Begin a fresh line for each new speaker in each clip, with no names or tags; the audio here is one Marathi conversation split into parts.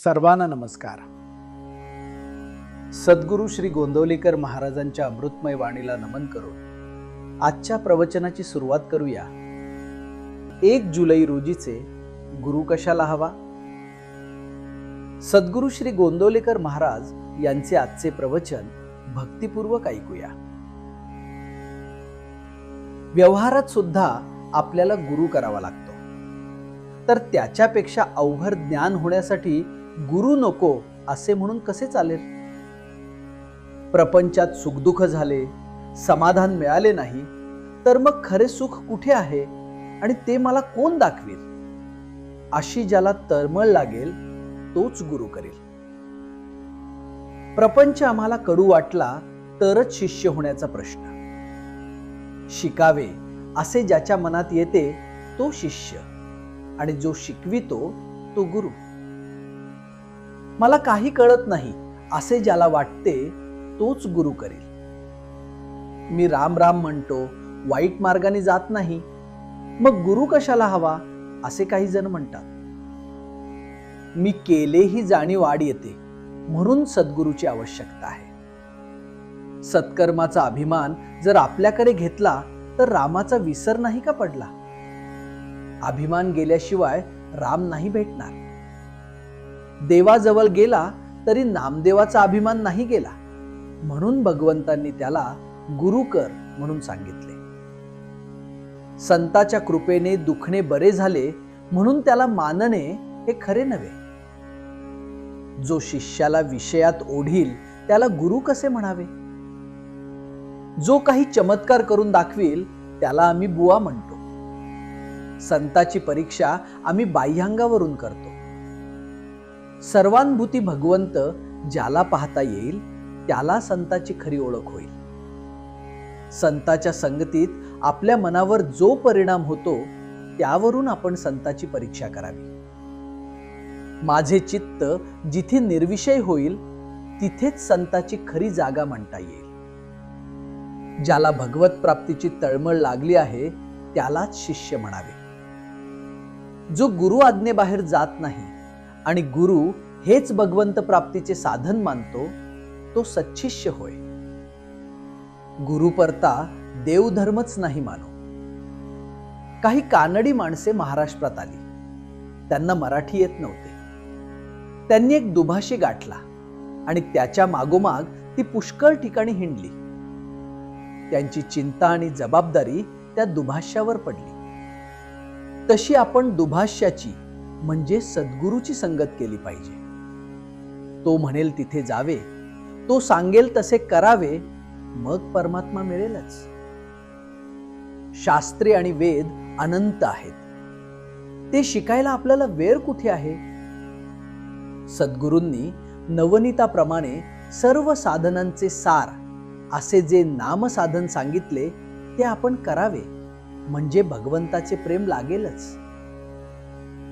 सर्वांना नमस्कार. सद्गुरू श्री गोंदवलेकर महाराजांच्या अमृतमय वाणीला नमन करून आजच्या प्रवचनाची सुरुवात करूया. 1 जुलै रोजीचे गुरु कशाला हवा. सद्गुरू श्री गोंदवलेकर महाराज यांचे आजचे प्रवचन भक्तिपूर्वक ऐकूया. व्यवहारात सुद्धा आपल्याला गुरु करावा लागतो, तर त्याच्यापेक्षा अवघड ज्ञान होण्यासाठी गुरु नको असे म्हणून कसे चालेल. प्रपंचात सुखदुःख झाले, समाधान मिळाले नाही, तर मग खरे सुख कुठे आहे आणि ते मला कोण दाखवेल. अशी ज्याला तळमळ लागेल तोच गुरु करेल. प्रपंच आम्हाला कडू वाटला तरच शिष्य होण्याचा प्रश्न. शिकावे असे ज्याच्या मनात येते तो शिष्य, आणि जो शिकवितो तो गुरु. मला काही कळत नाही असे ज्याला वाटते तोच गुरु करेल. मी राम राम म्हणतो, वाईट मार्गाने जात नाही, मग गुरु कशाला हवा असे काही जण म्हणतात. मी केलेही जाणीव आड येते, म्हणून सद्गुरूची आवश्यकता आहे. सत्कर्माचा अभिमान जर आपल्याकडे घेतला तर रामाचा विसर नाही का पडला. अभिमान गेल्याशिवाय राम नाही भेटणार. देवाजवळ गेला तरी नामदेवाचा अभिमान नाही गेला, म्हणून भगवंतांनी त्याला गुरु कर म्हणून सांगितले. संताच्या कृपेने दुखणे बरे झाले म्हणून त्याला मानणे हे खरे नव्हे. जो शिष्याला विषयात ओढील त्याला गुरु कसे म्हणावे. जो काही चमत्कार करून दाखवील त्याला आम्ही बुवा म्हणतो. संताची परीक्षा आम्ही बाह्यांगावरून करतो. सर्वानुभूती भगवंत ज्याला पाहता येईल त्याला संताची खरी ओळख होईल. संताच्या संगतीत आपल्या मनावर जो परिणाम होतो त्यावरून आपण संताची परीक्षा करावी. माझे चित्त जिथे निर्विषय होईल तिथेच संताची खरी जागा म्हणता येईल. ज्याला भगवत प्राप्तीची तळमळ लागली आहे त्यालाच शिष्य म्हणावे. जो गुरु आज्ञेबाहेर जात नाही आणि गुरु हेच भगवंत प्राप्तीचे साधन मानतो तो सच्शिष्य होय. गुरु परता देवधर्मच नाही मानो. काही कानडी माणसे महाराष्ट्रात आली. त्यांना मराठी येत नव्हते. त्यांनी एक दुभाषी गाठला आणि त्याच्या मागोमाग ती पुष्कळ ठिकाणी हिंडली. त्यांची चिंता आणि जबाबदारी त्या दुभाष्यावर पडली. तशी आपण दुभाष्याची म्हणजे सद्गुरूची संगत केली पाहिजे. तो म्हणेल तिथे जावे, तो सांगेल तसे करावे, मग परमात्मा मिळेलच. शास्त्रे आणि वेद अनंत आहेत. ते शिकायला आपल्याला वेळ कुठे आहे. सद्गुरूंनी नवनीताप्रमाणे सर्व साधनांचे सार असे जे नामसाधन सांगितले ते आपण करावे, म्हणजे भगवंताचे प्रेम लागेलच.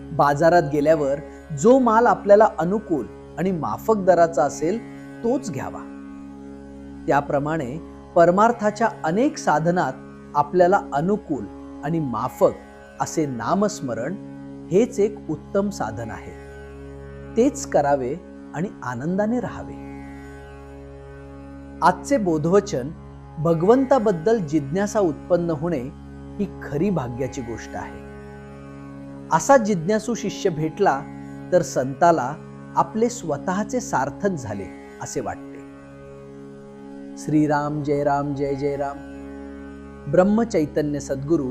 बाजारात गेल्यावर जो माल आपल्याला अनुकूल आणि माफक दराचा असेल तोच घ्यावा. त्याप्रमाणे परमार्थाच्या अनेक साधनात आपल्याला अनुकूल आणि माफक असे नामस्मरण हेच एक उत्तम साधन आहे. तेच करावे आणि आनंदाने राहावे. आजचे बोधवचन भगवंताबद्दल जिज्ञासा उत्पन्न होणे ही खरी भाग्याची गोष्ट आहे. असा जिज्ञासू शिष्य भेटला तर संताला आपले स्वतःचे सार्थक झाले असे वाटते. श्रीराम जय राम जय जय राम. ब्रह्मचैतन्य सद्गुरू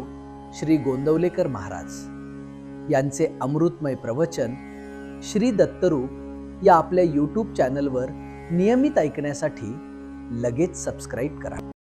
श्री गोंदवलेकर महाराज यांचे अमृतमय प्रवचन श्री दत्तरूप या आपल्या YouTube चॅनलवर नियमित ऐकण्यासाठी लगेच सबस्क्राईब करा.